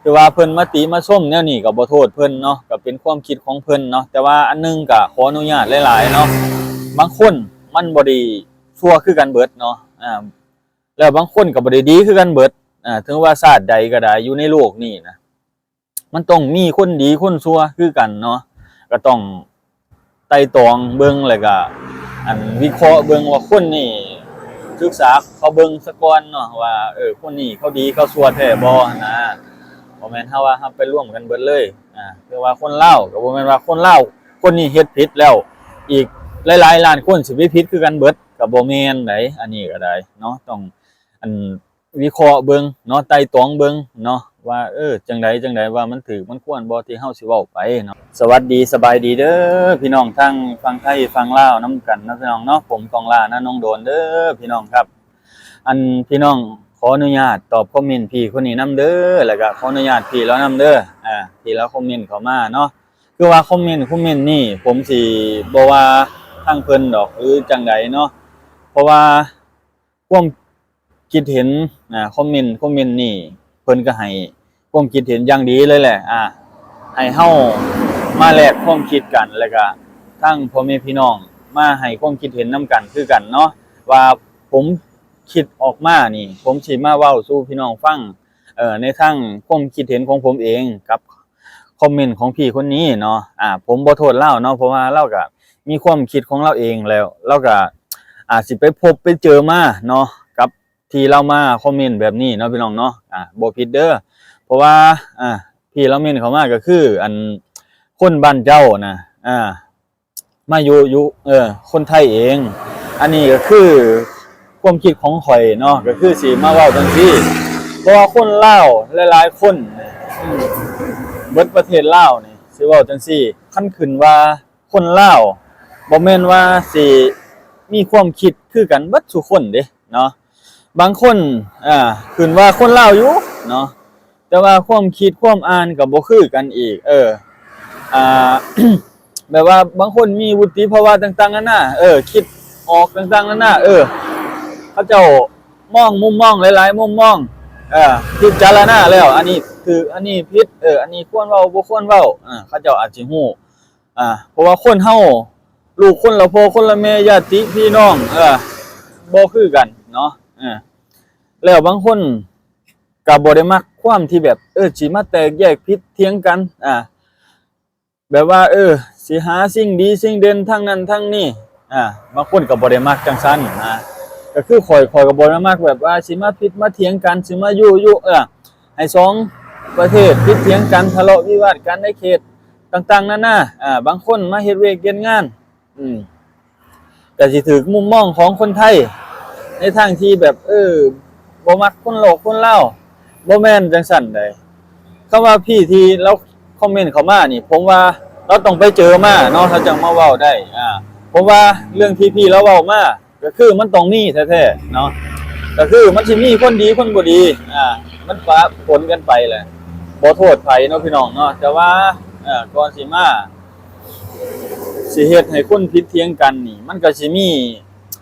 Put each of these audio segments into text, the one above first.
คือว่าเพิ่นมาติมาชมแนวนี้ก็บ่โทษเพิ่นเนาะก็เป็นความคิดของเพิ่นเนาะแต่ว่าอันนึงก็ขออนุญาตหลายๆเนาะบางคนมันบ่ได้ชั่วคือกันเบิดเนาะแล้วบางคนก็บ่ได้ดีคือกันเบิดถึงว่าชาติใดก็ได้อยู่ในโลกนี้นะมันต้องมีคนดีคนชั่วคือกันเนาะก็ต้องไต่ตองเบิ่งแล้วก็วิเคราะห์เบิ่งว่าคนนี่ศึกษาเขาเบิ่งซะก่อนเนาะว่าคนนี้เขาดีเขาชั่วแท้บ่นะบ่แม่นเฮาว่าเฮาไปร่วมกันเบิดเลยคือว่าคนลาวก็บ่แม่นว่าคนลาวคนนี้เฮ็ดผิดแล้วอีกหลายๆล้านคนสิไปผิดคือกันเบิดก็บ่แม่นไดอันนี้ก็ได้เนาะต้องวิเคราะห์เบิ่งเนาะไต่ตองเบิ่งเนาะว่าจังใดว่ามันถูกมันควรบ่ที่เฮาสิเว้าไปเนาะสวัสดีสบายดีเด้อพี่น้องทั้งฝั่งไทยฝั่งลาวนำกันนะพี่น้องเนาะผมกองลานะน้องโดนเด้อพี่น้องครับพี่น้องขออนุญาตตอบคอมเมนต์พี่คนนี้นำเด้อแล้วก็ขออนุญาตพี่แล้วนำเด้อพี่แล้วคอมเมนต์เข้ามาเนาะคือว่าคอมเมนต์นี่ผมสิบ่ว่าทางเพิ่นดอกหรือจังใดเนาะเพราะว่าความคิดเห็นคอมเมนต์นี่เพิ่นก็ให้ความคิดเห็นอย่างดีเลยแหละให้เฮามาแลกความคิดกันแล้วก็ทั้งพ่อแม่พี่น้องมาให้ความคิดเห็นนำกันคือกันเนาะว่าผมคิดออกมานี่ผมสิมาเว้าสู่พี่น้องฟังในทางความคิดเห็นของผมเองกับคอมเมนต์ของพี่คนนี้เนาะผมบ่โทษเลาเนาะเพราะว่าเราก็มีความคิดของเราเองแล้วเราก็อาจสิไปพบไปเจอมาเนาะกับที่เรามาคอมเมนต์แบบนี้เนาะพี่น้องเนาะบ่ผิดเด้อเพราะว่าพี่เราเมนเข้ามาก็คือคนบ้านเจ้านะมาอยู่คนไทยเองอันนี้ก็คือความคิดของข่อยเนาะก็คือสิมาเว้าจังซี่เพราะว่าคนลาวหลายๆคนเบิดประเทศลาวนี่สิเว้าจังซี่คันขึ้นว่าคนลาวบ่แม่นว่าสิมีความคิดคือกันเบิดทุกคนเด้เนาะบางคนขึ้นว่าคนลาวอยู่เนาะแต่ว่าความคิดความอ่านก็บ่คือกันอีกแบบว่าบางคนมีวุฒิภาวะต่างๆนั่นน่ะคิดออกต่างๆนั่นน่ะเขาเจ้ามองมุมมองหลายๆมุมมองพิจารณาแล้วอันนี้คืออันนี้ผิดอันนี้ควรเว้าบ่ควรเว้าเขาเจ้าอาจสิฮู้เพราะว่าคนเฮาลูกคนละพ่อคนละแม่ญาติพี่น้องบ่คือกันเนาะแล้วบางคนก็บ่ได้มักความที่แบบสิมาแตกแยกผิดเถียงกันแบบว่าสิหาสิ่งดีสิ่งเด่นทั้งนั้นทั้งนี้บางคนก็บ่ได้มักจังซั่นก็คือข่อยก็บ่ได้มักแบบว่าสิมาผิดมาเถียงกันสิมายุให้สองประเทศผิดเถียงกันทะเลาะวิวาทกันในเขตต่างๆนั่นน่ะบางคนมาเฮ็ดเวียกเฮ็ดงานก็สิถูกมุมมองของคนไทยในทางที่แบบบ่มักคนโลกคนลาวบ่แม่นจังซั่นใดคำว่าพี่ที่เราคอมเมนต์เข้ามานี่ผมว่าเราต้องไปเจอมาเนาะถ้าจังมาเว้าได้ผมว่าเรื่องที่พี่เราเว้ามาก็คือมันต้องมีแท้ๆเนาะก็คือมันสิมีคนดีคนบ่ดีมันปะปนกันไปแหละบ่โทษไผเนาะพี่น้องเนาะแต่ว่าก่อนสิมาสิเฮ็ดให้คนผิดเถียงกันนี่มันก็สิมี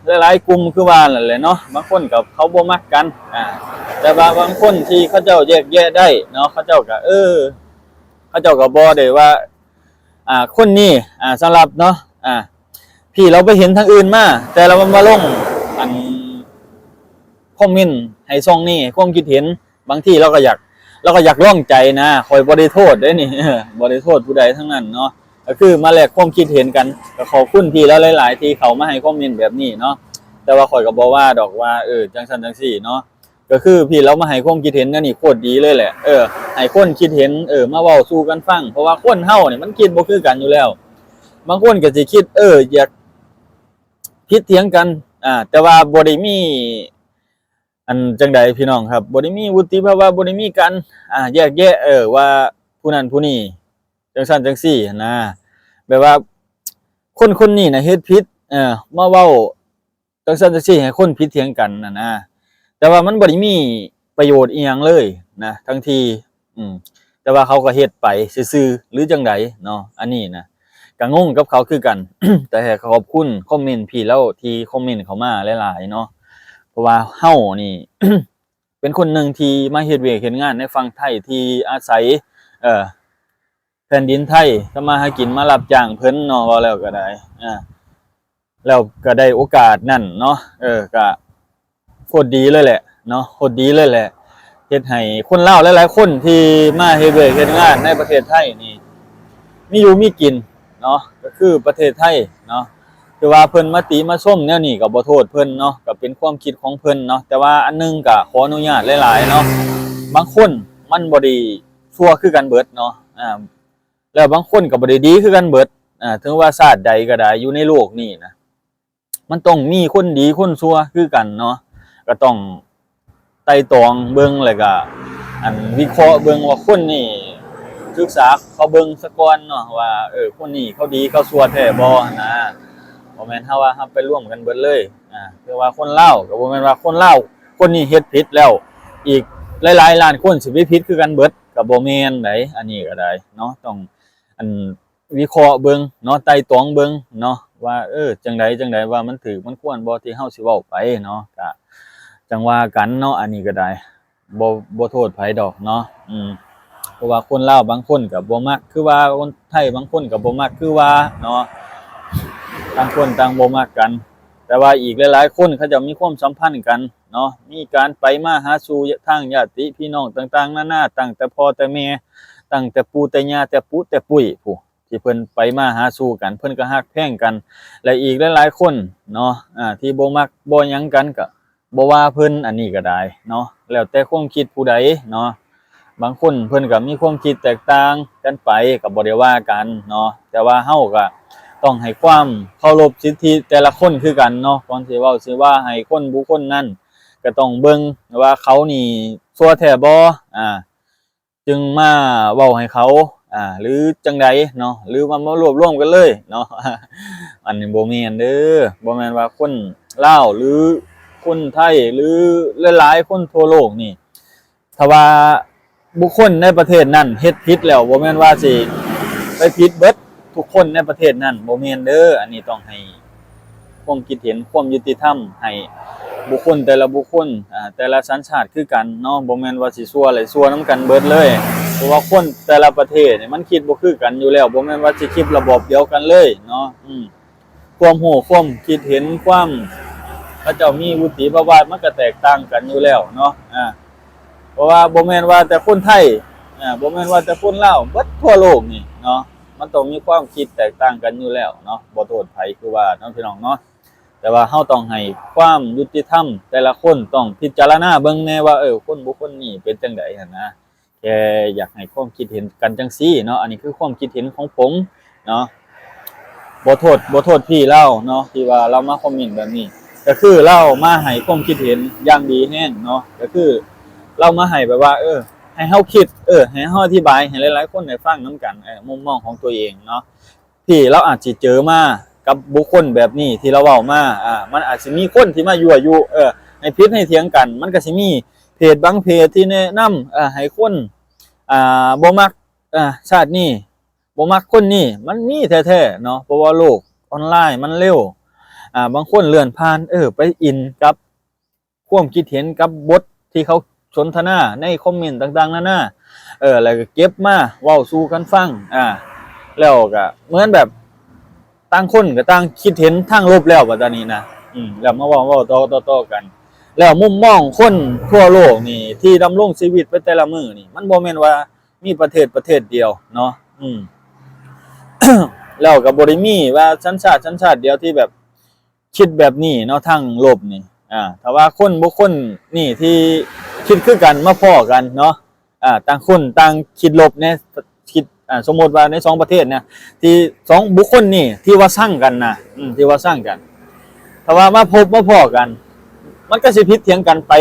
หลายๆกลุ่มคือว่านั่นแหละเนาะบางคนก็เขาบ่มักกันแต่ว่าบางคนที่เขาเจ้าแยกแยะได้เนาะเขาเจ้าก็เขาเจ้าก็บ่ได้ว่าคนนี้สำหรับเนาะพี่เราไปเห็นทางอื่นมาแต่เรามาลงคอมเมนต์ให้ช่องนี้ความคิดเห็นบางทีเราก็อยากร่องใจนะคอยบ่ได้โทษเด้นี่บ่ได้โทษผู้ใดทั้งนั้นเนาะก็คือมาแลกความคิดเห็นกันก็ขอบคุณพี่แล้วหลายๆที่เขามาให้คอมเมนต์แบบนี้เนาะแต่ว่าข่อยก็บ่ว่าดอกว่าจังซั่นจังซี่เนาะก็คือพี่เรามาให้ความคิดเห็นกันนี่โคตรดีเลยแหละให้คนคิดเห็นมาเว้าสู่กันฟังเพราะว่าคนเฮานี่มันคิดบ่คือกันอยู่แล้วบางคนก็สิคิดอยากผิดเถียงกันแต่ว่าบ่ได้มีจังใดพี่น้องครับบ่ได้มีวุฒิภาวะบ่ได้มีการแยกแยะว่าผู้นั้นผู้นี้จังซั่นจังซี่นะแบบว่าคนนี้น่ะเฮ็ดผิดมาเว้าจังซั่นจังซี่ให้คนผิดเถียงกันนะแต่ว่ามันบ่ได้มีประโยชน์อีหยังเลยนะทั้งที่แต่ว่าเขาก็เฮ็ดไปซื่อๆหรือจังใดเนาะอันนี้นะก็งงกับเขาคือกัน แต่ขอบคุณคอมเมนต์พี่แล้วที่คอมเมนต์เข้ามาหลายๆเนาะเพราะว่าเฮานี่ เป็นคนหนึ่งที่มาเฮ็ดเวียกเฮ็ดงานในฝั่งไทยที่อาศัยแผ่นดินไทยทำมาหากินมารับจ้างเพิ่นเนาะว่าแล้วก็ได้แล้วก็ได้โอกาสนั่นเนาะก็โคตรดีเลยแหละเนาะโคตรดีเลยแหละเฮ็ดให้คนลาวหลายๆคนที่มาเฮ็ดเวียกเฮ็ดงานในประเทศไทยนี่มีอยู่มีกินเนาะก็คือประเทศไทยเนาะคือว่าเพิ่นมาติมาชมแนวนี้ก็บ่โทษเพิ่นเนาะก็เป็นความคิดของเพิ่นเนาะแต่ว่าอันนึงก็ขออนุญาตหลายๆเนาะบางคนมันบ่ได้ชั่วคือกันเบิดเนาะแล้วบางคนก็บ่ได้ดีคือกันเบิดถึงว่าชาติใดก็ได้อยู่ในโลกนี้นะมันต้องมีคนดีคนชั่วคือกันเนาะก็ต้องไต่ตองเบิ่งแล้วก็วิเคราะห์เบิ่งว่าคนนี่ศึกษาเขาเบิ่งซะก่อนเนาะว่าคนนี้เขาดีเขาชั่วแท้บ่นะบ่แม่นเฮาว่าเฮาไปร่วมกันเบิดเลยคือว่าคนลาวก็บ่แม่นว่าคนลาวคนนี้เฮ็ดผิดแล้วอีกหลายๆล้านคนสิไปผิดคือกันเบิดก็บ่แม่นไดอันนี้ก็ได้เนาะต้องวิเคราะห์เบิ่งเนาะไต่ตองเบิ่งเนาะว่าจังใดว่ามันถูกมันควรบ่ที่เฮาสิเว้าไปเนาะก็จังว่ากันเนาะอันนี้ก็ได้บ่โทษไผดอกเนาะเพราะว่าคนลาวบางคนก็บ่มักคือว่าคนไทยบางคนก็บ่มักคือว่าเนาะต่างคนต่างบ่มักกันแต่ว่าอีกหลายๆคนเขาจะมีความสัมพันธ์กันเนาะมีการไปมาหาสู่ทางญาติพี่น้องต่างๆนานาตั้งแต่พ่อแต่แม่ตั้งแต่ปู่แต่ย่าแต่ปู่แต่ปุ้ยผู้ที่เพิ่นไปมาหาสู่กันเพิ่นก็ฮักแพงกันและอีกหลายๆคนเนาะที่บ่มักบ่หยังกันก็บ่ว่าเพิ่นอันนี้ก็ได้เนาะแล้วแต่ความคิดผู้ใดเนาะบางคนเพิ่นก็มีความคิดแตกต่างกันไปก็บ่ได้ว่ากันเนาะแต่ว่าเฮาก็ต้องให้ความเคารพสิทธิแต่ละคนคือกันเนาะก่อนสิเว้าสิว่าให้คนบุคคลนั้นก็ต้องเบิ่งว่าเขานี่ชั่วแท้บ่จึงมาเว้าให้เขาหรือจังใดเนาะหรือว่ามารวบรวมกันเลยเนาะอันนี้บ่แม่นเด้อบ่แม่นว่าคนลาวหรือคนไทยหรือหลายๆคนทั่วโลกนี่ถ้าว่าบุคคลในประเทศนั้นเฮ็ดผิดแล้วบ่แม่นว่าสิไปผิดเบิดทุกคนในประเทศนั้นบ่แม่นเด้ออันนี้ต้องให้ความคิดเห็นความยุติธรรมให้บุคคลแต่ละบุคคลแต่ละสัญชาติคือกันเนาะบ่แม่นว่าสิชั่วหลายชั่วนำกันเบิดเลยเพราะว่าคนแต่ละประเทศนี่มันคิดบ่คือกันอยู่แล้วบ่แม่นว่าสิคิดระบบเดียวกันเลยเนาะความรู้ความคิดเห็นความเขาเจ้ามีวุฒิภาวะมันก็แตกต่างกันอยู่แล้วเนาะเพราะว่าบ่แม่นว่าแต่คนไทยบ่แม่นว่าแต่คนลาวเบิดทั่วโลกนี่เนาะมันต้องมีความคิดแตกต่างกันอยู่แล้วเนาะบ่โทษไผคือว่าน้องพี่น้องเนาะแต่ว่าเฮาต้องให้ความยุติธรรมแต่ละคนต้องพิจารณาเบิ่งแน่ว่าคนบุคคลนี้เป็นจังได๋หั่นนะแค่อยากให้ความคิดเห็นกันจังซี่เนาะอันนี้คือความคิดเห็นของผมเนาะบ่โทษพี่เล่าเนาะที่ว่าเรามาคอมเมนต์แบบนี้ก็คือเรามาให้ความคิดเห็นอย่างดีแฮงเนาะก็คือเรามาให้แบบว่าให้เฮาคิดให้เฮาอธิบายให้หลายๆคนได้ฟังนํกันมุมมองของตัวเองเนาะที่เราอาจสิเจอมากับบุคคลแบบนี้ที่เราเว้ามามันอาจสิมีคนที่มายั่วยุให้ผิดให้เถียงกันมันก็สิมีเพจบางเพจที่แนะนำให้คนบ่มักชาตินี้บ่มักคนนี้มันมีแท้ๆเนาะเพราะว่าโลกออนไลน์มันเร็วบางคนเลื่อนผ่านไปอินกับความคิดเห็นกับบทที่เขาสนทนาในคอมเมนต์ต่างๆนานาแล้วก็เก็บมาเว้าสู่กันฟังแล้วก็เหมือนแบบต่างคนก็ต่างคิดเห็นทางลบแล้วบัดนี้นะแล้วมาเว้าต่อกันแล้วมุมมองคนทั่วโลกนี่ที่ดำรงชีวิตไปแต่ละมื้อนี่มันบ่แม่นว่ามีประเทศเดียวเนาะแล้วก็บ่ได้มีว่าสัญชาติเดียวที่แบบคิดแบบนี้เนาะทางลบนี่ถ้าว่าคนบุคคลนี่ที่คิดคือกันมาพ้อกันเนาะต่างคนต่างคิดลบเนี่ยคิดสมมติว่าใน2ประเทศเนี่ยที่2บุคคลนี่ที่ว่าสร้างกันนะที่ว่าสร้างกันถ้าว่ามาพบมาพ้อกันมันก็สิผิดเถียงกันไป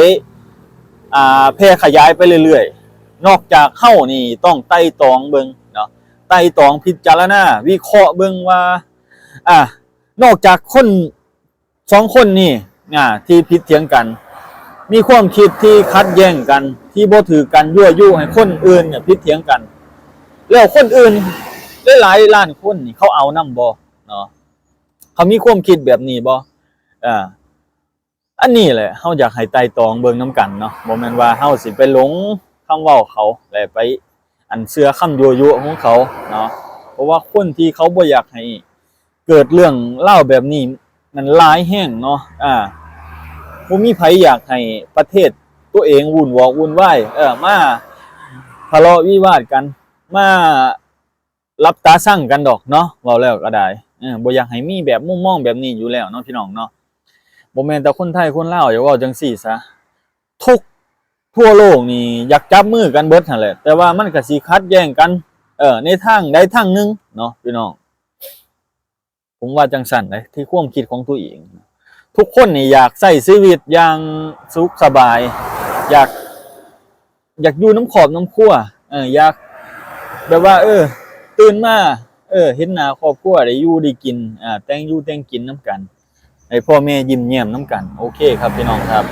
แพร่ขยายไปเรื่อยๆนอกจากเฮานี่ต้องไต่ตองเบิ่งเนาะไต่ตองพิจารณาวิเคราะห์เบิ่งว่านอกจากคน2คนนี่ที่ผิดเถียงกันมีความคิดที่ขัดแย้งกันที่บ่ถือกันยั่วยุให้คนอื่นเนี่ยผิดเถียงกันแล้วคนอื่นหลายล้านคนนี่เขาเอานำบ่เนาะเขามีความคิดแบบนี้บ่ อันนี้แหละเฮาอยากให้ไต่ตองเบิ่งนํกันเนาะบ่แม่นว่าเฮาสิไปหลงคำเว้าเขาแล้วไปอันเชื่อคำยั่วยุของเขาเนาะเพราะว่าคนที่เขาบ่อยากให้เกิดเรื่องเล่าวแบบนี้มันหลายแฮงเนาะบ่มีไผอยากให้ประเทศตัวเองวุ่นวอกวุ่นวายมาทะเลาะวิวาทกันมารับตาสั่งกันดอกเนาะเว้าแล้วก็ได้บ่อยากให้มีแบบมุมมองแบบนี้อยู่แล้วเนาะพี่น้องเนาะบ่แม่นแต่คนไทยคนลาวอย่าเว้าจังซี่ซะทุกทั่วโลกนี่อยากจับมือกันเบิดนั่นแหละแต่ว่ามันก็สิขัดแย้งกันในทางใดทางหนึ่งเนาะพี่น้องผมว่าจังซั่นเด้ที่ความคิดของตัวเองทุกคนนี่อยากใช้ชีวิตอย่างสุขสบายอยากอยู่น้ำขอบน้ำครัวอยากแบบว่าตื่นมาเห็นหน้าครอบครัวได้อยู่ได้กินแต่งอยู่แต่งกินนำกันให้พ่อแม่ยิ้มแย้มนำกันโอเคครับพี่น้องครับ